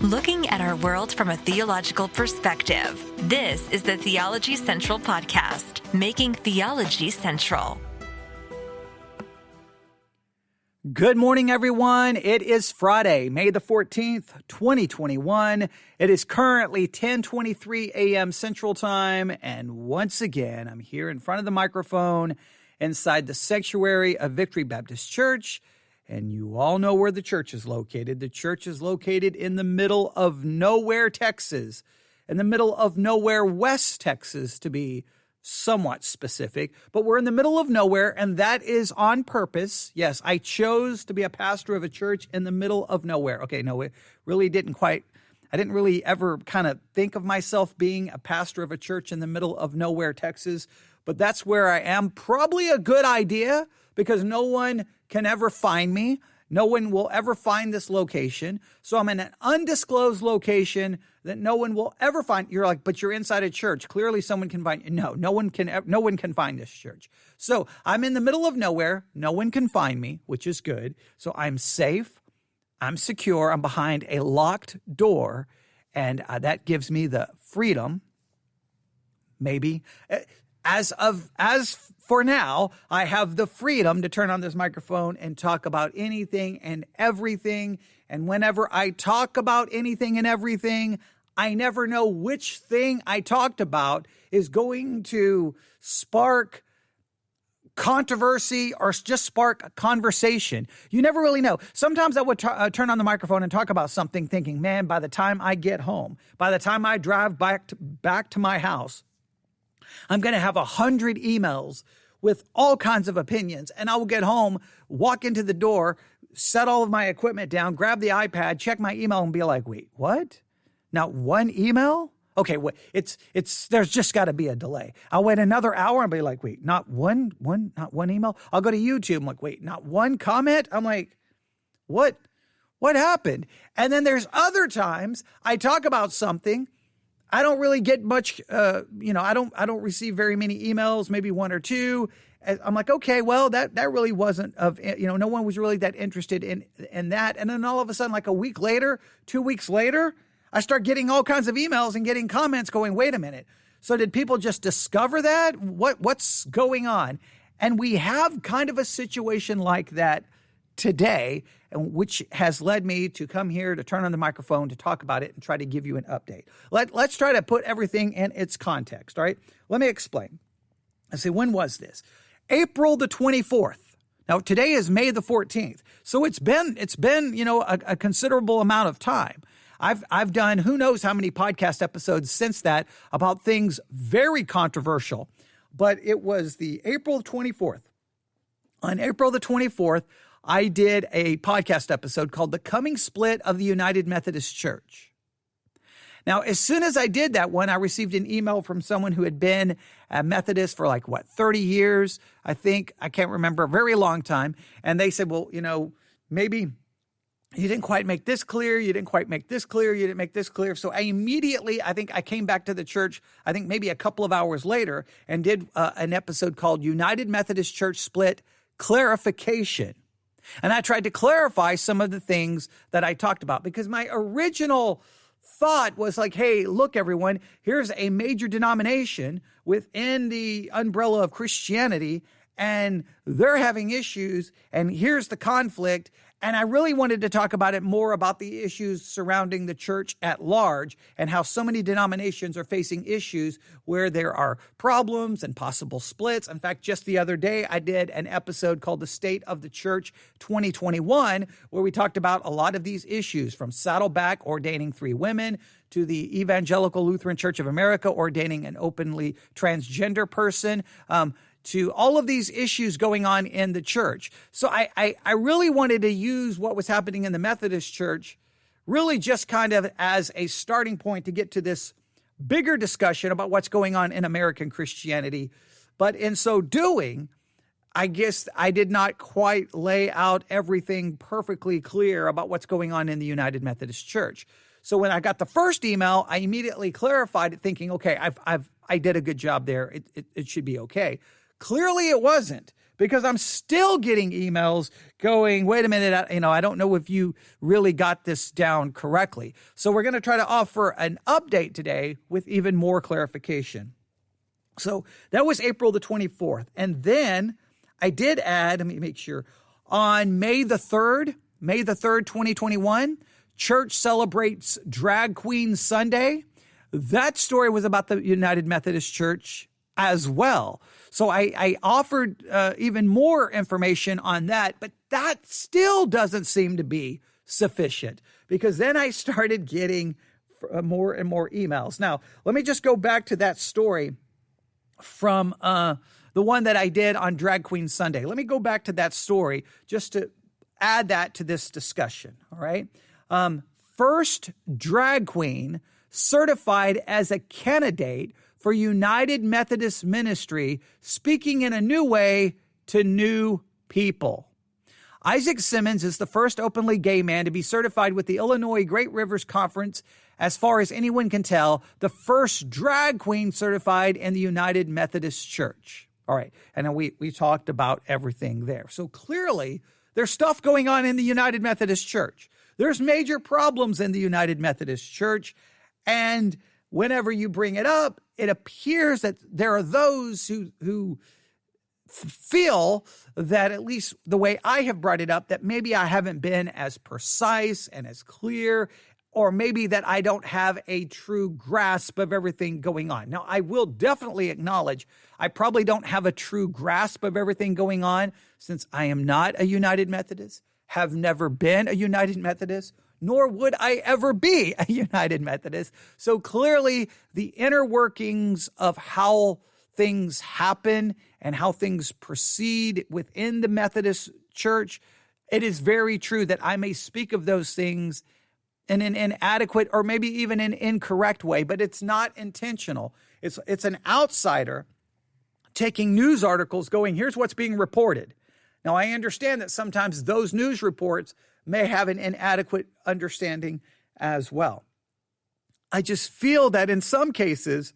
Looking at our world from a theological perspective. This is the Theology Central Podcast, making theology central. Good morning, everyone. It is Friday, May the 14th, 2021. It is currently 10:23 a.m. Central Time, and once again, I'm here in front of the microphone inside the sanctuary of Victory Baptist Church, and you all know where the church is located. The church is located in the middle of nowhere, Texas, in the middle of nowhere, West Texas, to be somewhat specific, but we're in the middle of nowhere, and that is on purpose. Yes, I chose to be a pastor of a church in the middle of nowhere. Okay, no, it really didn't quite, I didn't really ever kind of think of myself being a pastor of a church in the middle of nowhere, Texas, but that's where I am. Probably a good idea because no one can ever find me. No one will ever find this location. So I'm in an undisclosed location that no one will ever find. You're like, but you're inside a church. Clearly someone can find you. No one can find this church. So I'm in the middle of nowhere. No one can find me, which is good. So I'm safe. I'm secure. I'm behind a locked door. And that gives me the freedom, maybe. As for now, I have the freedom to turn on this microphone and talk about anything and everything. And whenever I talk about anything and everything, I never know which thing I talked about is going to spark controversy or just spark a conversation. You never really know. Sometimes I would turn on the microphone and talk about something thinking, man, by the time I get home, by the time I drive back to my house, I'm going to have 100 emails with all kinds of opinions, and I will get home, walk into the door, set all of my equipment down, grab the iPad, check my email, and be like, wait, what? Not one email? Okay, there's just got to be a delay. I'll wait another hour and be like, wait, not one email? I'll go to YouTube. I'm like, wait, not one comment? I'm like, what happened? And then there's other times I talk about something. I don't really get much, I don't receive very many emails, maybe one or two. I'm like, okay, well, that really wasn't no one was really that interested in that. And then all of a sudden, like a week later, 2 weeks later, I start getting all kinds of emails and getting comments going, wait a minute. So did people just discover that? What's going on? And we have kind of a situation like that today, which has led me to come here to turn on the microphone to talk about it and try to give you an update. Let's try to put everything in its context, all right? Let me explain. I say, when was this? April the 24th. Now, today is May the 14th. So it's been a considerable amount of time. I've done who knows how many podcast episodes since that about things very controversial, but it was the April 24th. On April the 24th, I did a podcast episode called The Coming Split of the United Methodist Church. Now, as soon as I did that one, I received an email from someone who had been a Methodist for 30 years, I think. I can't remember, a very long time. And they said, well, maybe you didn't quite make this clear. You didn't quite make this clear. You didn't make this clear. So I came back to the church, I think maybe a couple of hours later, and did an episode called United Methodist Church Split Clarification. And I tried to clarify some of the things that I talked about because my original thought was like, hey, look, everyone, here's a major denomination within the umbrella of Christianity, and they're having issues, and here's the conflict. And I really wanted to talk about it more about the issues surrounding the church at large and how so many denominations are facing issues where there are problems and possible splits. In fact, just the other day, I did an episode called The State of the Church 2021, where we talked about a lot of these issues, from Saddleback ordaining 3 women to the Evangelical Lutheran Church of America ordaining an openly transgender person, to all of these issues going on in the church. So I really wanted to use what was happening in the Methodist Church really just kind of as a starting point to get to this bigger discussion about what's going on in American Christianity. But in so doing, I guess I did not quite lay out everything perfectly clear about what's going on in the United Methodist Church. So when I got the first email, I immediately clarified it, thinking, okay, I did a good job there. It should be okay. Clearly it wasn't, because I'm still getting emails going, wait a minute, I don't know if you really got this down correctly. So we're going to try to offer an update today with even more clarification. So that was April the 24th. And then I did add, let me make sure, on May the 3rd, 2021, church celebrates Drag Queen Sunday. That story was about the United Methodist Church as well. So I offered even more information on that, but that still doesn't seem to be sufficient, because then I started getting more and more emails. Now, let me just go back to that story from the one that I did on Drag Queen Sunday. Let me go back to that story just to add that to this discussion, all right? First drag queen certified as a candidate for United Methodist Ministry, speaking in a new way to new people. Isaac Simmons is the first openly gay man to be certified with the Illinois Great Rivers Conference, as far as anyone can tell, the first drag queen certified in the United Methodist Church. All right, and then we talked about everything there. So clearly, there's stuff going on in the United Methodist Church. There's major problems in the United Methodist Church, and whenever you bring it up, it appears that there are those who feel that, at least the way I have brought it up, that maybe I haven't been as precise and as clear, or maybe that I don't have a true grasp of everything going on. Now, I will definitely acknowledge I probably don't have a true grasp of everything going on, since I am not a United Methodist, have never been a United Methodist, nor would I ever be a United Methodist. So clearly, the inner workings of how things happen and how things proceed within the Methodist Church, it is very true that I may speak of those things in an inadequate or maybe even an incorrect way, but it's not intentional. It's an outsider taking news articles going, here's what's being reported. Now, I understand that sometimes those news reports may have an inadequate understanding as well. I just feel that in some cases,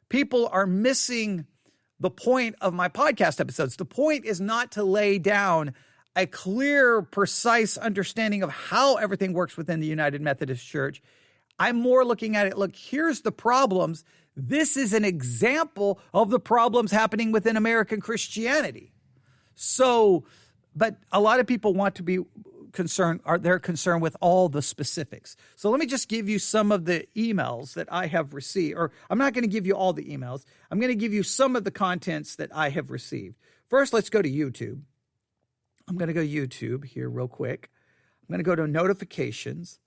people are missing the point of my podcast episodes. The point is not to lay down a clear, precise understanding of how everything works within the United Methodist Church. I'm more looking at it, look, here's the problems. This is an example of the problems happening within American Christianity. So, but a lot of people want to be concerned, they're concerned with all the specifics. So let me just give you some of the emails that I have received, or I'm not going to give you all the emails. I'm going to give you some of the contents that I have received. First, let's go to YouTube. I'm going to go YouTube here real quick. I'm going to go to notifications.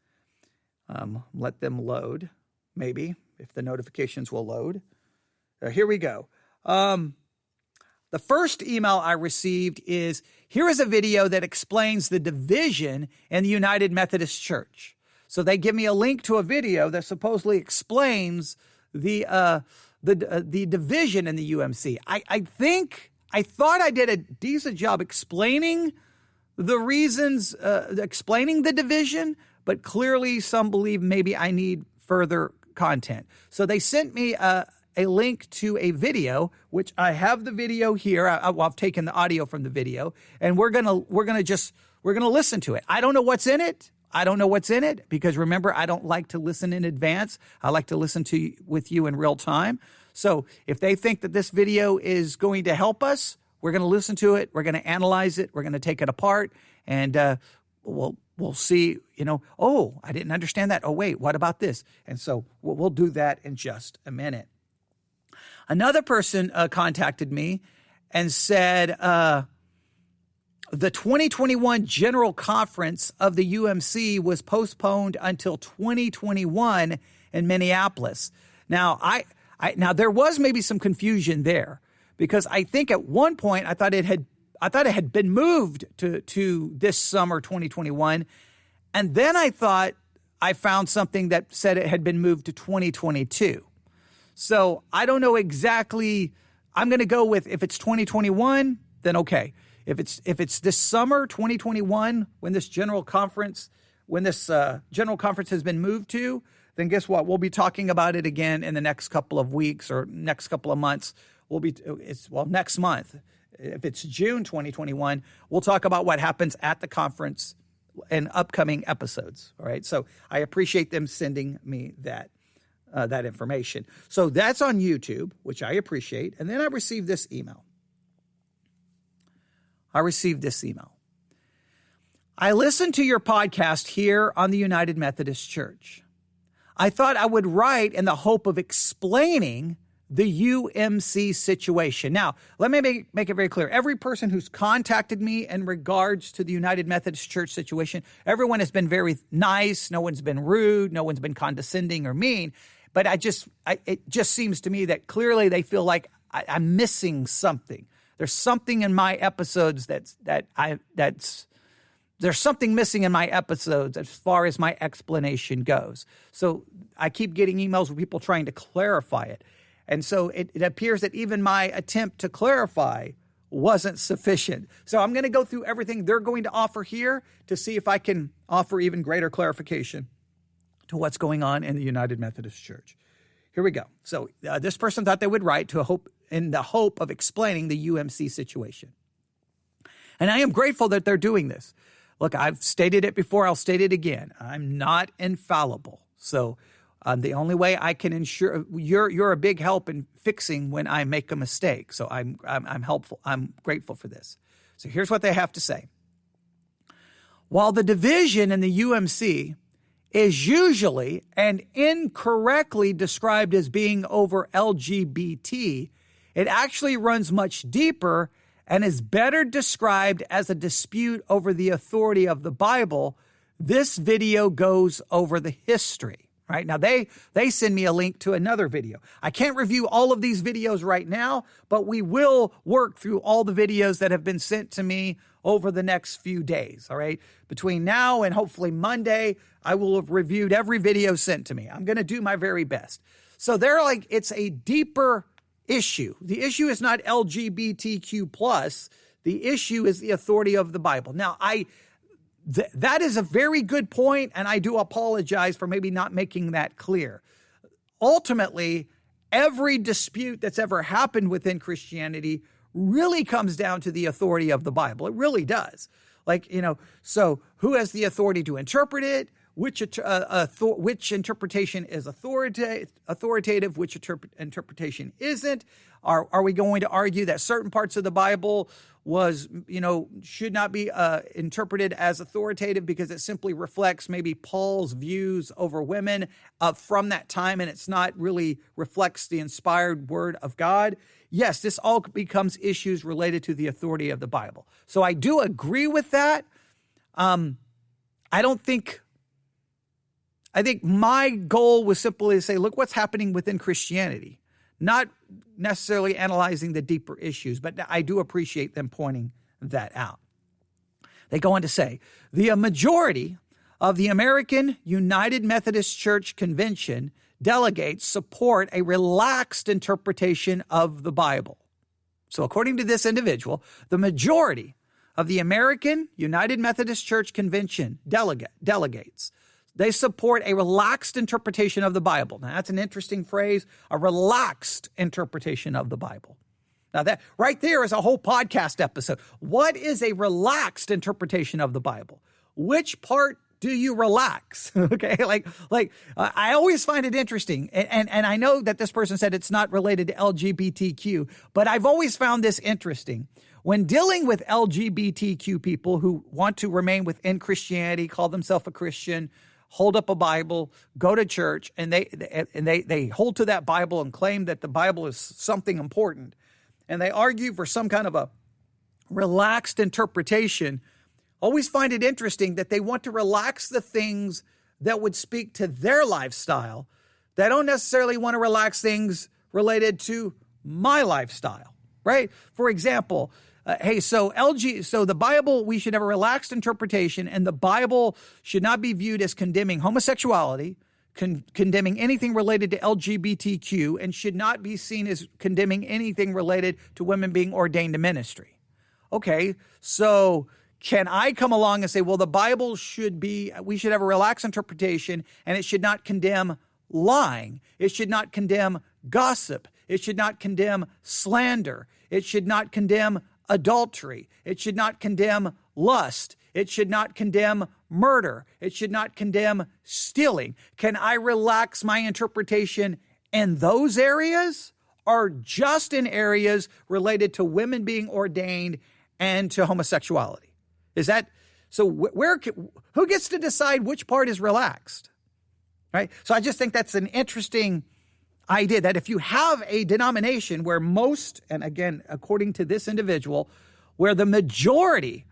Let them load, maybe, if the notifications will load. Here we go. The first email I received is, here is a video that explains the division in the United Methodist Church. So they give me a link to a video that supposedly explains the division in the UMC. I thought I did a decent job explaining the reasons, explaining the division, but clearly some believe maybe I need further content. So they sent me a link to a video, which I have the video here. I've taken the audio from the video, and we're gonna listen to it. I don't know what's in it. Because remember, I don't like to listen in advance. I like to listen with you in real time. So if they think that this video is going to help us, we're going to listen to it. We're going to analyze it. We're going to take it apart, and we'll see, oh, I didn't understand that. Oh, wait, what about this? And so we'll do that in just a minute. Another person contacted me and said the 2021 General Conference of the UMC was postponed until 2021 in Minneapolis. Now, now there was maybe some confusion there, because I think at one point I thought it had been moved to this summer 2021, and then I thought I found something that said it had been moved to 2022. So I don't know exactly. I'm going to go with, if it's 2021, then okay. If it's this summer 2021 when this general conference has been moved to, then guess what? We'll be talking about it again in the next couple of weeks or next couple of months. Next month if it's June 2021, we'll talk about what happens at the conference and upcoming episodes. All right. So I appreciate them sending me that information. So that's on YouTube, which I appreciate. And then I received this email. I listened to your podcast here on the United Methodist Church. I thought I would write in the hope of explaining the UMC situation. Now, let me make it very clear. Every person who's contacted me in regards to the United Methodist Church situation, everyone has been very nice. No one's been rude. No one's been condescending or mean. But it just seems to me that clearly they feel like I'm missing something. There's something in my episodes there's something missing in my episodes as far as my explanation goes. So I keep getting emails with people trying to clarify it. And so it appears that even my attempt to clarify wasn't sufficient. So I'm going to go through everything they're going to offer here to see if I can offer even greater clarification to what's going on in the United Methodist Church. Here we go. So this person thought they would write in the hope of explaining the UMC situation. And I am grateful that they're doing this. Look, I've stated it before. I'll state it again. I'm not infallible. So the only way I can ensure you're a big help in fixing when I make a mistake. So I'm helpful. I'm grateful for this. So here's what they have to say. While the division in the UMC is usually and incorrectly described as being over LGBT, it actually runs much deeper and is better described as a dispute over the authority of the Bible. This video goes over the history. Right now, they send me a link to another video. I can't review all of these videos right now, but we will work through all the videos that have been sent to me over the next few days. All right. Between now and hopefully Monday, I will have reviewed every video sent to me. I'm going to do my very best. So they're like, it's a deeper issue. The issue is not LGBTQ+. The issue is the authority of the Bible. Now, that is a very good point, and I do apologize for maybe not making that clear. Ultimately, every dispute that's ever happened within Christianity really comes down to the authority of the Bible. It really does. So who has the authority to interpret it? Which interpretation is authoritative? Which interpretation isn't? Are we going to argue that certain parts of the Bible should not be interpreted as authoritative because it simply reflects maybe Paul's views over women from that time, and it's not really reflects the inspired word of God? Yes, this all becomes issues related to the authority of the Bible. So I do agree with that. I think my goal was simply to say, look what's happening within Christianity, not necessarily analyzing the deeper issues, but I do appreciate them pointing that out. They go on to say, the majority of the American United Methodist Church Convention delegates support a relaxed interpretation of the Bible. So according to this individual, the majority of the American United Methodist Church Convention delegates, they support a relaxed interpretation of the Bible. Now, that's an interesting phrase, a relaxed interpretation of the Bible. Now, that right there is a whole podcast episode. What is a relaxed interpretation of the Bible? Which part do you relax? Okay, I always find it interesting. And I know that this person said it's not related to LGBTQ, but I've always found this interesting. When dealing with LGBTQ people who want to remain within Christianity, call themselves a Christian, hold up a Bible, go to church, and they hold to that Bible and claim that the Bible is something important, and they argue for some kind of a relaxed interpretation, always find it interesting that they want to relax the things that would speak to their lifestyle. They don't necessarily want to relax things related to my lifestyle, right? For example, so the Bible, we should have a relaxed interpretation, and the Bible should not be viewed as condemning homosexuality, condemning anything related to LGBTQ, and should not be seen as condemning anything related to women being ordained to ministry. Okay, so can I come along and say, well, the Bible we should have a relaxed interpretation, and it should not condemn lying. It should not condemn gossip. It should not condemn slander. It should not condemn adultery. It should not condemn lust. It should not condemn murder. It should not condemn stealing. Can I relax my interpretation in those areas, or just in areas related to women being ordained and to homosexuality? Is that so? Who gets to decide which part is relaxed? Right. So I just think that's an interesting idea, that if you have a denomination where most, and again, according to this individual, where the majority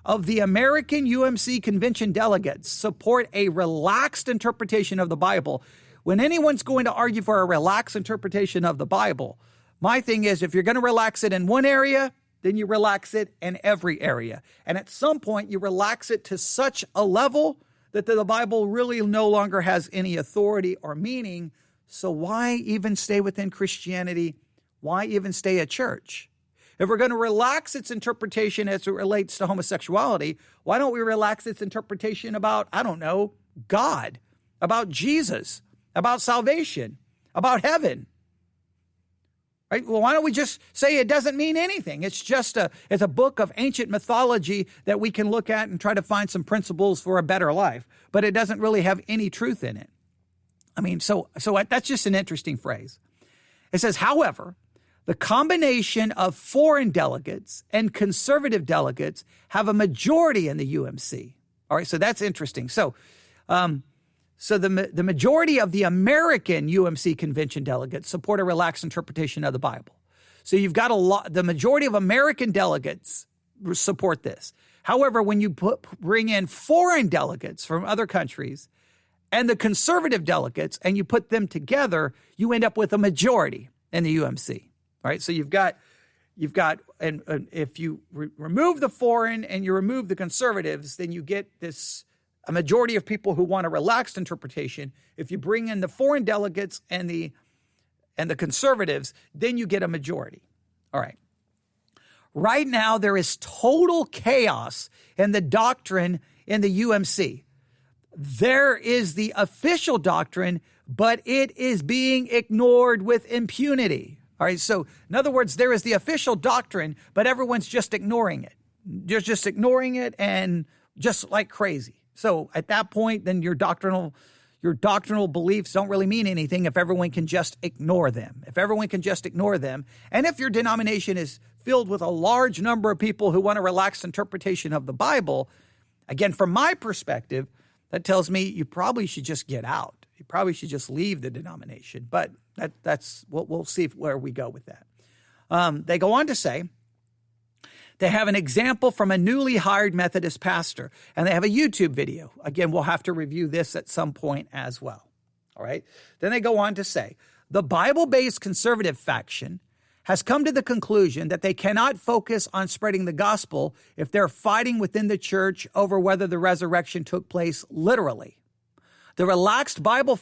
of the American UMC convention delegates support a relaxed interpretation of the Bible, when anyone's going to argue for a relaxed interpretation of the Bible, my thing is, if you're going to relax it in one area, then you relax it in every area. And at some point, you relax it to such a level that the Bible really no longer has any authority or meaning. So why even stay within Christianity? Why even stay at church? If we're going to relax its interpretation as it relates to homosexuality, why don't we relax its interpretation about, I don't know, God, about Jesus, about salvation, about heaven? Right? Well, why don't we just say it doesn't mean anything? It's just it's a book of ancient mythology that we can look at and try to find some principles for a better life, but it doesn't really have any truth in it. I mean, so that's just an interesting phrase. It says, however, the combination of foreign delegates and conservative delegates have a majority in the UMC. All right, so that's interesting. So the majority of the American UMC convention delegates support a relaxed interpretation of the Bible. So you've got the majority of American delegates support this. However, when you bring in foreign delegates from other countries and the conservative delegates, and you put them together, you end up with a majority in the UMC. All right, so you've got, and if you remove the foreign and you remove the conservatives, then you get a majority of people who want a relaxed interpretation. If you bring in the foreign delegates and the conservatives, then you get a majority. All right. Right now, there is total chaos in the doctrine in the UMC. There is the official doctrine, but it is being ignored with impunity. All right, so in other words, there is the official doctrine, but everyone's just ignoring it. They're just ignoring it and just like crazy. So at that point, then your doctrinal beliefs don't really mean anything if everyone can just ignore them. If everyone can just ignore them, and if your denomination is filled with a large number of people who want a relaxed interpretation of the Bible, again, from my perspective, that tells me you probably should just get out. You probably should just leave the denomination. But that's what we'll see where we go with that. They go on to say they have an example from a newly hired Methodist pastor, and they have a YouTube video. Again, we'll have to review this at some point as well. All right. Then they go on to say the Bible-based conservative faction has come to the conclusion that they cannot focus on spreading the gospel if they're fighting within the church over whether the resurrection took place literally. The relaxed Bible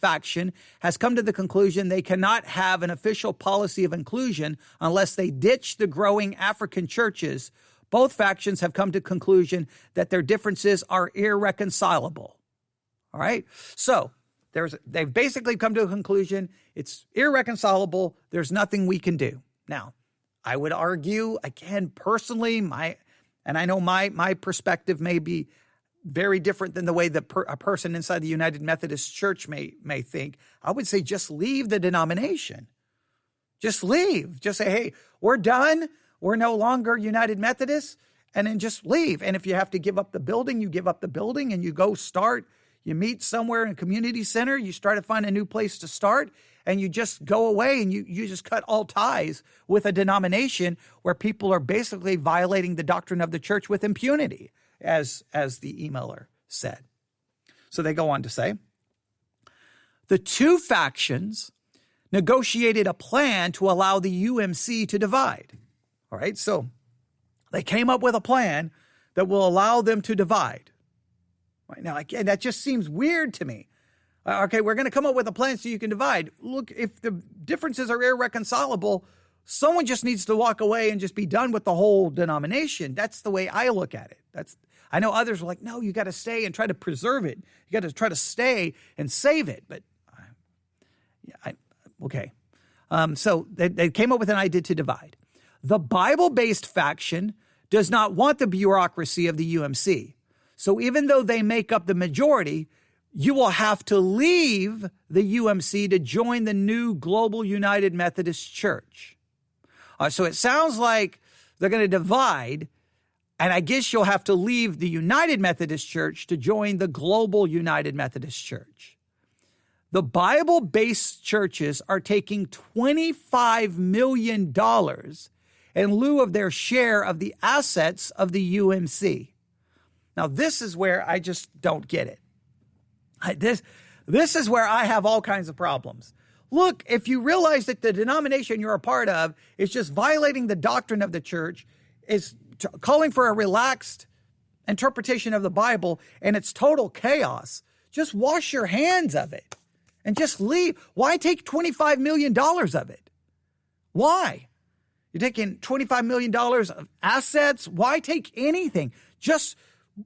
faction has come to the conclusion they cannot have an official policy of inclusion unless they ditch the growing African churches. Both factions have come to the conclusion that their differences are irreconcilable. All right? So they've basically come to a conclusion it's irreconcilable. There's nothing we can do. Now, I would argue, again, personally, I know my perspective may be very different than the way that a person inside the United Methodist Church may think. I would say just leave the denomination. Just leave. Just say, hey, we're done. We're no longer United Methodists. And then just leave. And if you have to give up the building, you give up the building and you go start. You meet somewhere in a community center. You try to find a new place to start. And you just go away and you just cut all ties with a denomination where people are basically violating the doctrine of the church with impunity, as the emailer said. So they go on to say, the two factions negotiated a plan to allow the UMC to divide. All right, so they came up with a plan that will allow them to divide. Right now, again, that just seems weird to me. Okay, we're going to come up with a plan so you can divide. Look, if the differences are irreconcilable, someone just needs to walk away and just be done with the whole denomination. That's the way I look at it. I know others are like, no, you got to stay and try to preserve it. You got to try to stay and save it. But okay. So they came up with an idea to divide. The Bible-based faction does not want the bureaucracy of the UMC. So even though they make up the majority, you will have to leave the UMC to join the new Global United Methodist Church. So it sounds like they're going to divide, and I guess you'll have to leave the United Methodist Church to join the Global United Methodist Church. The Bible-based churches are taking $25 million in lieu of their share of the assets of the UMC. Now, this is where I just don't get it. This is where I have all kinds of problems. Look, if you realize that the denomination you're a part of is just violating the doctrine of the church, is calling for a relaxed interpretation of the Bible, and it's total chaos, just wash your hands of it and just leave. Why take $25 million of it? Why? You're taking $25 million of assets. Why take anything? Just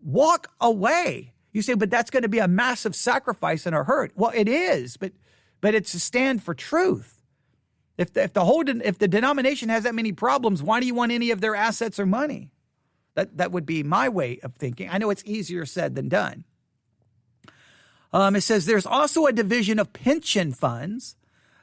walk away. You say, but that's going to be a massive sacrifice and a hurt. Well, it is, but it's a stand for truth. If the denomination has that many problems, why do you want any of their assets or money? That would be my way of thinking. I know it's easier said than done. It says there's also a division of pension funds.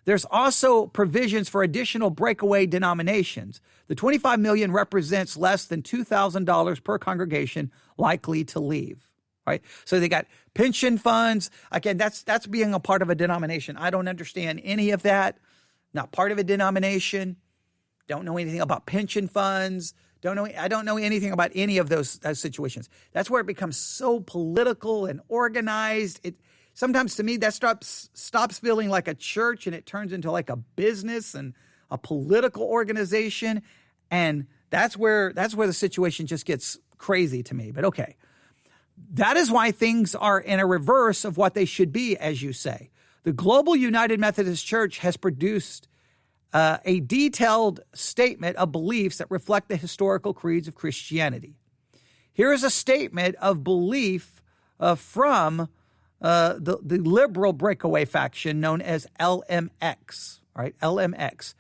There's also provisions for additional breakaway denominations. The $25 million represents less than $2,000 per congregation likely to leave. Right? So they got pension funds. Again, that's being a part of a denomination. I don't understand any of that. Not part of a denomination. Don't know anything about pension funds. I don't know anything about any of those situations. That's where it becomes so political and organized. Sometimes to me that stops feeling like a church and it turns into like a business and a political organization. And that's where the situation just gets crazy to me. But okay. That is why things are in a reverse of what they should be, as you say. The Global United Methodist Church has produced a detailed statement of beliefs that reflect the historical creeds of Christianity. Here is a statement of belief from the liberal breakaway faction known as LMX. All right, LMX.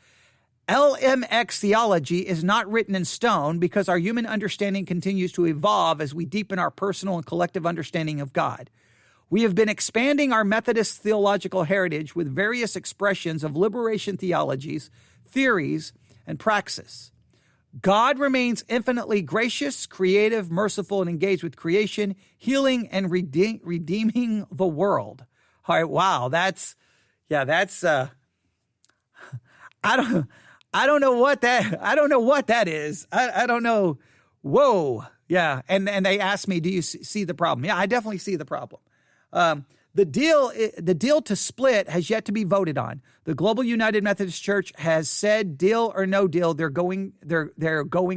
LMX theology is not written in stone because our human understanding continues to evolve as we deepen our personal and collective understanding of God. We have been expanding our Methodist theological heritage with various expressions of liberation theologies, theories, and praxis. God remains infinitely gracious, creative, merciful, and engaged with creation, healing, and redeeming the world. All right, wow, I don't know what that is. I don't know. Whoa. Yeah. And they asked me, do you see the problem? Yeah, I definitely see the problem. The deal to split has yet to be voted on. The Global United Methodist Church has said deal or no deal, they're going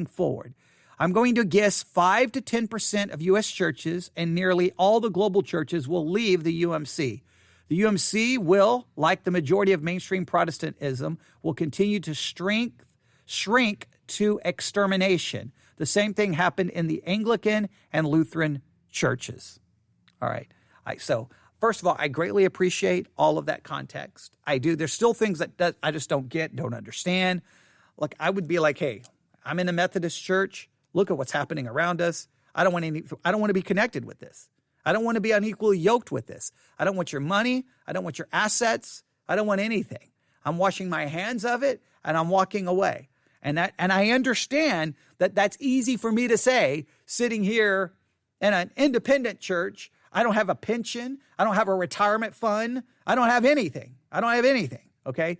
forward. I'm going to guess 5 to 10% of U.S. churches and nearly all the global churches will leave the UMC. The UMC will, like the majority of mainstream Protestantism, will continue to shrink to extermination. The same thing happened in the Anglican and Lutheran churches. All right. So first of all, I greatly appreciate all of that context. I do. There's still things that I just don't get, don't understand. Like I would be like, hey, I'm in a Methodist church. Look at what's happening around us. I don't want to be connected with this. I don't want to be unequally yoked with this. I don't want your money. I don't want your assets. I don't want anything. I'm washing my hands of it and I'm walking away. And I understand that that's easy for me to say sitting here in an independent church. I don't have a pension. I don't have a retirement fund. I don't have anything. Okay.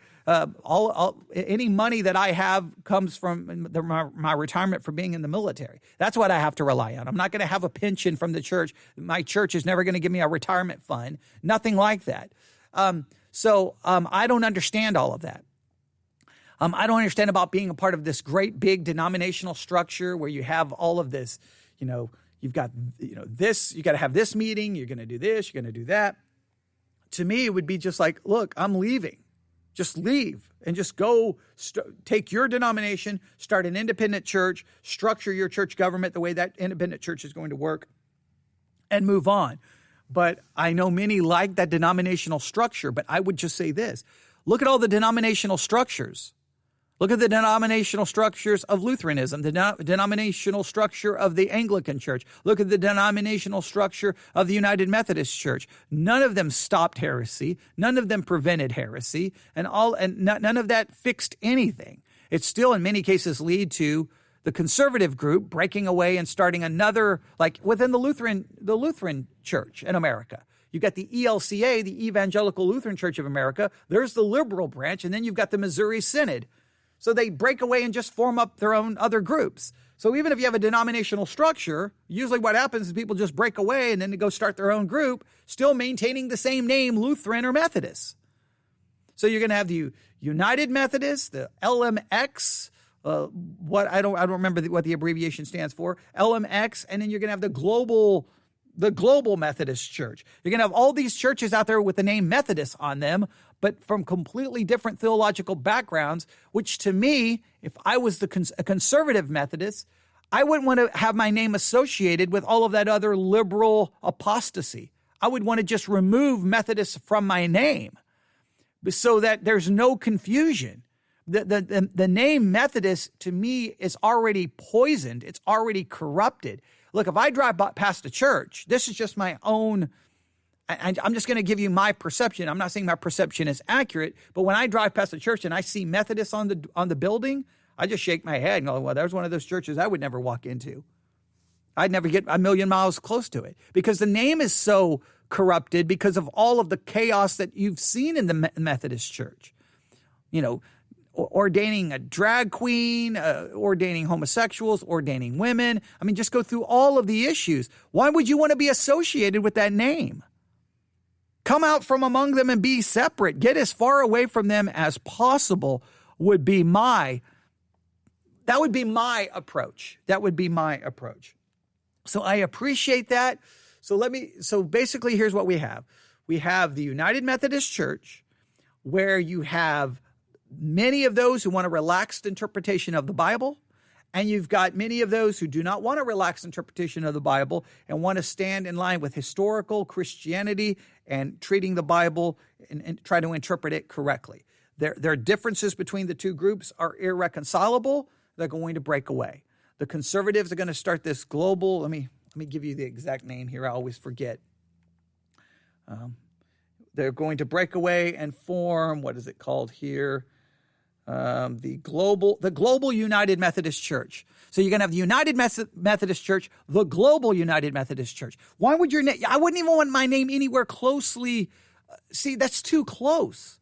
Any money that I have comes from my retirement for being in the military. That's what I have to rely on. I'm not going to have a pension from the church. My church is never going to give me a retirement fund. Nothing like that. So I don't understand all of that. I don't understand about being a part of this great big denominational structure where you have all of this, you've got, this, you got to have this meeting. You're going to do this. You're going to do that. To me, it would be just like, look, I'm leaving. Just leave and just go take your denomination, start an independent church, structure your church government the way that independent church is going to work, and move on. But I know many like that denominational structure, but I would just say this. Look at all the denominational structures. Look at the denominational structures of Lutheranism, the denominational structure of the Anglican Church. Look at the denominational structure of the United Methodist Church. None of them stopped heresy. None of them prevented heresy, and none of that fixed anything. It still, in many cases, lead to the conservative group breaking away and starting another, like within the Lutheran Church in America. You've got the ELCA, the Evangelical Lutheran Church of America. There's the liberal branch, and then you've got the Missouri Synod. So they break away and just form up their own other groups. So even if you have a denominational structure, usually what happens is people just break away and then they go start their own group, still maintaining the same name, Lutheran or Methodist. So you're going to have the United Methodist, the LMX, I don't remember what the abbreviation stands for, LMX, and then you're going to have the global Methodist Church. You're going to have all these churches out there with the name Methodist on them, but from completely different theological backgrounds, which to me, if I was a conservative Methodist, I wouldn't want to have my name associated with all of that other liberal apostasy. I would want to just remove Methodist from my name so that there's no confusion. The name Methodist, to me, is already poisoned. It's already corrupted. Look, if I drive past a church, this is just my own, I'm just going to give you my perception. I'm not saying my perception is accurate, but when I drive past a church and I see Methodist on the building, I just shake my head and go, well, there's one of those churches I would never walk into. I'd never get a million miles close to it because the name is so corrupted because of all of the chaos that you've seen in the Methodist Church. You know, ordaining a drag queen, ordaining homosexuals, ordaining women. I mean, just go through all of the issues. Why would you want to be associated with that name? Come out from among them and be separate. Get as far away from them as possible would be my approach. That would be my approach. So I appreciate that. So basically here's what we have. We have the United Methodist Church, where you have many of those who want a relaxed interpretation of the Bible, and you've got many of those who do not want a relaxed interpretation of the Bible and want to stand in line with historical Christianity and treating the Bible and try to interpret it correctly. Their differences between the two groups are irreconcilable. They're going to break away. The conservatives are going to start this global, let me give you the exact name here. I always forget. They're going to break away and form, what is it called here? The Global United Methodist Church. So you're going to have the United Methodist Church, the Global United Methodist Church. Why would your name? I wouldn't even want my name anywhere closely. See, that's too close.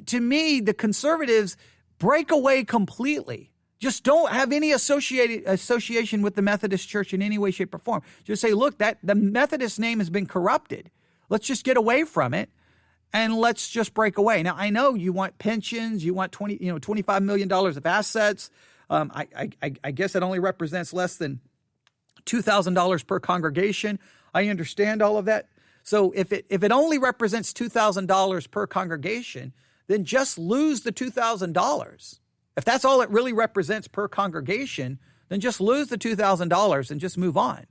To me, the conservatives break away completely. Just don't have any association with the Methodist Church in any way, shape, or form. Just say, look, the Methodist name has been corrupted. Let's just get away from it. And let's just break away. Now, I know you want pensions, you want $25 million of assets. I guess it only represents less than $2,000 per congregation. I understand all of that. So if it only represents $2,000 per congregation, then just lose the $2,000. If that's all it really represents per congregation, then just lose the $2,000 and just move on.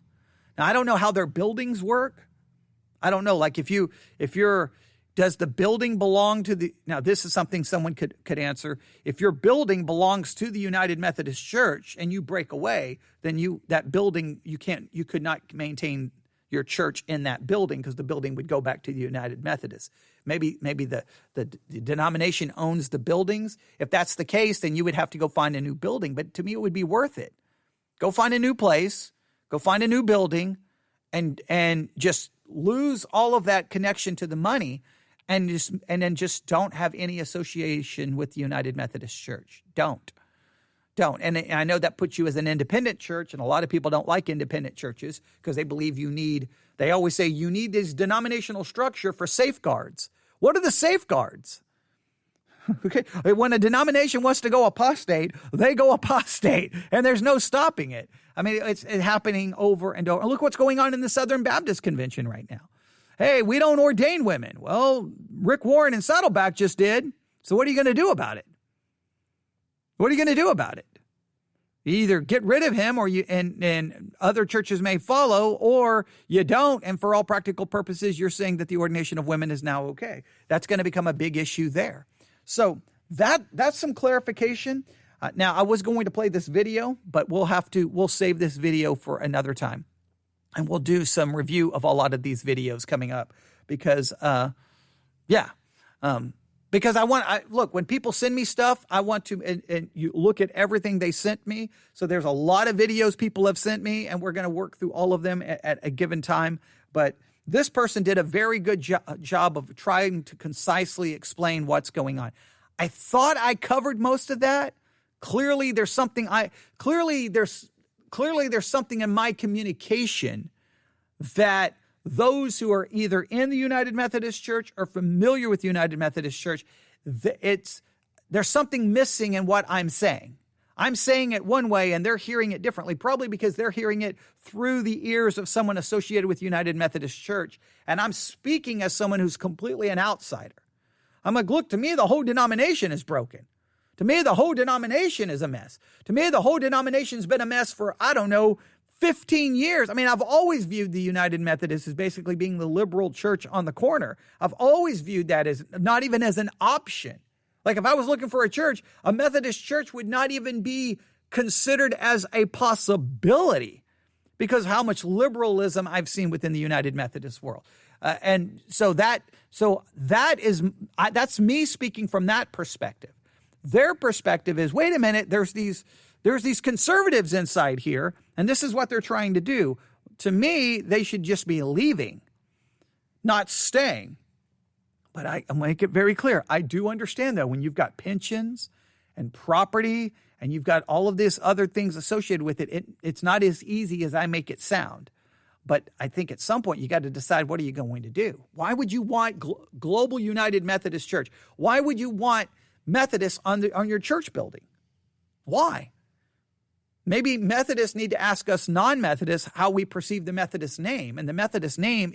Now, I don't know how their buildings work. I don't know. Like does the building belong to now this is something someone could answer. If your building belongs to the United Methodist Church and you break away, then you could not maintain your church in that building because the building would go back to the United Methodist. Maybe the denomination owns the buildings. If that's the case, then you would have to go find a new building. But to me, it would be worth it. Go find a new place, go find a new building, and just lose all of that connection to the money. And then just don't have any association with the United Methodist Church. Don't. And I know that puts you as an independent church, and a lot of people don't like independent churches because they believe they always say you need this denominational structure for safeguards. What are the safeguards? Okay. When a denomination wants to go apostate, they go apostate, and there's no stopping it. I mean, it's happening over and over. Look what's going on in the Southern Baptist Convention right now. Hey, we don't ordain women. Well, Rick Warren and Saddleback just did. So what are you going to do about it? What are you going to do about it? You either get rid of him, or and other churches may follow, or you don't. And for all practical purposes, you're saying that the ordination of women is now okay. That's going to become a big issue there. So that's some clarification. Now, I was going to play this video, but we'll save this video for another time. And we'll do some review of a lot of these videos coming up because, because look, when people send me stuff, I want to, and you look at everything they sent me. So there's a lot of videos people have sent me, and we're going to work through all of them at a given time. But this person did a very good job of trying to concisely explain what's going on. I thought I covered most of that. Clearly there's something in my communication that those who are either in the United Methodist Church or familiar with the United Methodist Church, there's something missing in what I'm saying. I'm saying it one way and they're hearing it differently, probably because they're hearing it through the ears of someone associated with United Methodist Church. And I'm speaking as someone who's completely an outsider. I'm like, look, to me, the whole denomination is broken. To me, the whole denomination is a mess. To me, the whole denomination's been a mess for, 15 years. I mean, I've always viewed the United Methodist as basically being the liberal church on the corner. I've always viewed that as not even as an option. Like if I was looking for a church, a Methodist church would not even be considered as a possibility because how much liberalism I've seen within the United Methodist world. That's me speaking from that perspective. Their perspective is, wait a minute, there's these conservatives inside here, and this is what they're trying to do. To me, they should just be leaving, not staying. But I make it very clear. I do understand, though, when you've got pensions and property and you've got all of these other things associated with it, it's not as easy as I make it sound. But I think at some point you got to decide, what are you going to do? Why would you want Global United Methodist Church? Why would you want Methodists on your church building? Why? Maybe Methodists need to ask us non-Methodists how we perceive the Methodist name. And the Methodist name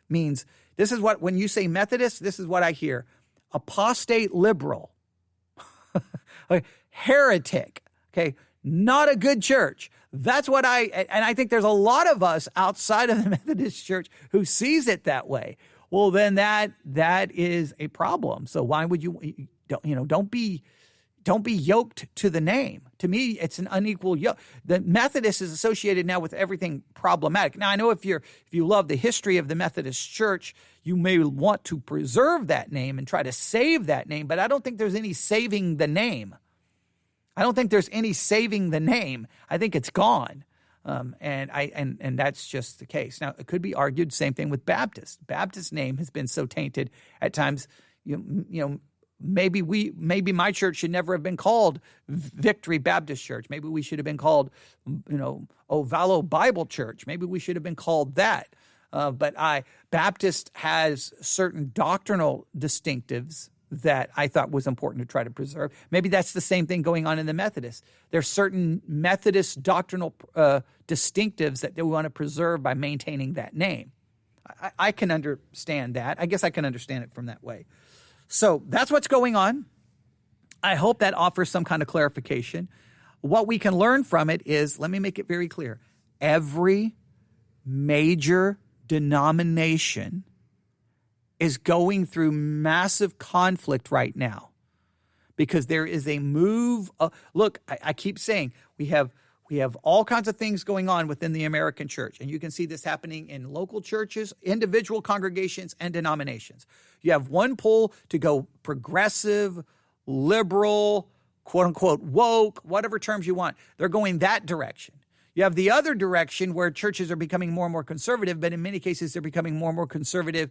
means this is what, when you say Methodist, this is what I hear: apostate liberal, heretic, okay, not a good church. That's what I think there's a lot of us outside of the Methodist Church who sees it that way. Well, then that is a problem. So why would don't be yoked to the name. To me, it's an unequal yoke. The Methodist is associated now with everything problematic. Now, I know if you love the history of the Methodist Church, you may want to preserve that name and try to save that name, but I don't think there's any saving the name. I think it's gone. And that's just the case. Now, it could be argued same thing with Baptist. Baptist name has been so tainted at times, maybe my church should never have been called Victory Baptist Church. Maybe we should have been called, Ovalo Bible Church. Maybe we should have been called that. But Baptist has certain doctrinal distinctives that I thought was important to try to preserve. Maybe that's the same thing going on in the Methodist. There's certain Methodist doctrinal distinctives that they want to preserve by maintaining that name. I can understand that. I guess I can understand it from that way. So that's what's going on. I hope that offers some kind of clarification. What we can learn from it is, let me make it very clear, every major denomination is going through massive conflict right now because there is a move. Look, I keep saying we have all kinds of things going on within the American church, and you can see this happening in local churches, individual congregations, and denominations. You have one pull to go progressive, liberal, quote-unquote woke, whatever terms you want. They're going that direction. You have the other direction where churches are becoming more and more conservative, but in many cases they're becoming more and more conservative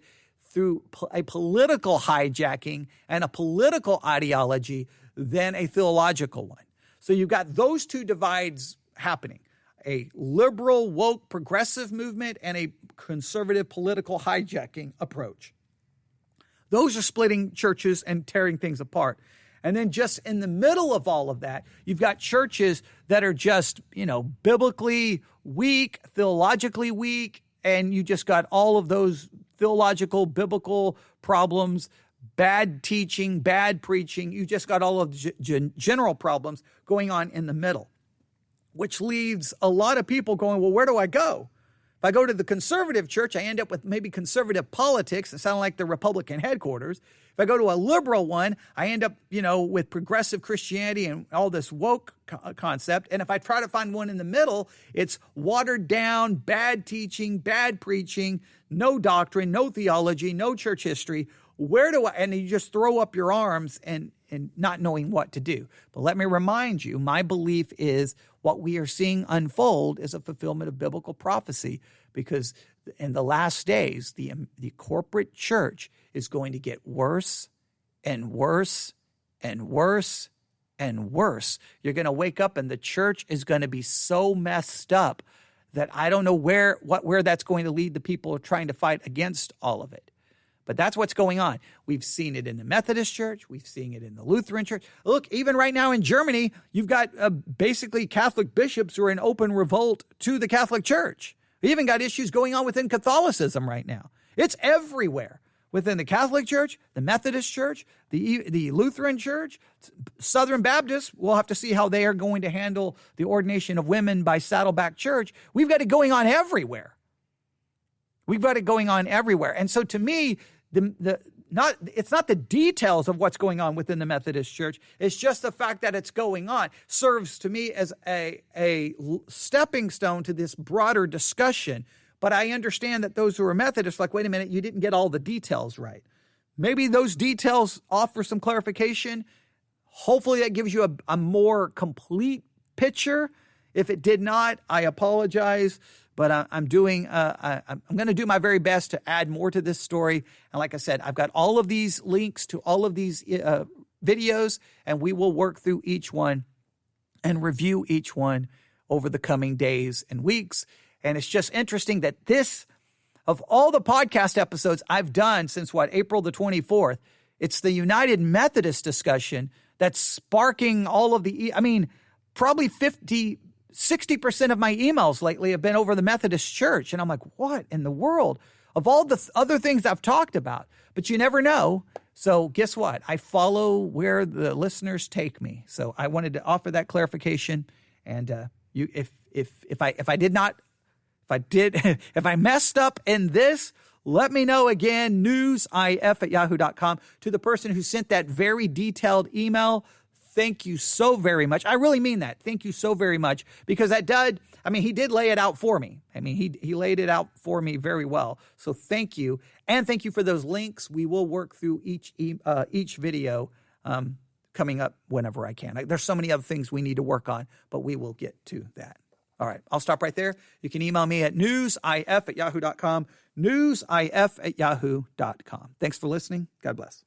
through a political hijacking and a political ideology than a theological one. So you've got those two divides happening, a liberal, woke, progressive movement and a conservative political hijacking approach. Those are splitting churches and tearing things apart. And then just in the middle of all of that, you've got churches that are just, biblically weak, theologically weak, and you just got all of those theological, biblical problems, bad teaching, bad preaching. You just got all of the general problems going on in the middle, which leaves a lot of people going, well, where do I go? If I go to the conservative church, I end up with maybe conservative politics that sound like the Republican headquarters. If I go to a liberal one, I end up, with progressive Christianity and all this woke concept. And if I try to find one in the middle, it's watered down, bad teaching, bad preaching, no doctrine, no theology, no church history. And you just throw up your arms and not knowing what to do. But let me remind you, my belief is what we are seeing unfold is a fulfillment of biblical prophecy, because in the last days, the corporate church is going to get worse and worse and worse and worse. You're going to wake up and the church is going to be so messed up that I don't know where that's going to lead the people trying to fight against all of it. But that's what's going on. We've seen it in the Methodist church. We've seen it in the Lutheran church. Look, even right now in Germany, you've got basically Catholic bishops who are in open revolt to the Catholic Church. We even got issues going on within Catholicism right now. It's everywhere. Within the Catholic Church, the Methodist Church, the Lutheran Church, Southern Baptists, we'll have to see how they are going to handle the ordination of women by Saddleback Church. We've got it going on everywhere. We've got it going on everywhere. And so to me, it's not the details of what's going on within the Methodist Church. It's just the fact that it's going on serves to me as a stepping stone to this broader discussion. But I understand that those who are Methodists, like, wait a minute, you didn't get all the details right. Maybe those details offer some clarification. Hopefully that gives you a more complete picture. If it did not, I apologize. But I'm going to do my very best to add more to this story. And like I said, I've got all of these links to all of these videos, and we will work through each one and review each one over the coming days and weeks. And it's just interesting that of all the podcast episodes I've done since April the 24th, it's the United Methodist discussion that's sparking all of probably 60% of my emails lately have been over the Methodist Church. And I'm like, what in the world? Of all the other things I've talked about, but you never know. So guess what? I follow where the listeners take me. So I wanted to offer that clarification. And if I messed up in this, let me know again, newsif@yahoo.com. To the person who sent that very detailed email, thank you so very much. I really mean that. Thank you so very much, because he did lay it out for me. He laid it out for me very well. So thank you. And thank you for those links. We will work through each video coming up whenever I can. There's so many other things we need to work on, but we will get to that. All right, I'll stop right there. You can email me at newsif@yahoo.com, newsif@yahoo.com. Thanks for listening. God bless.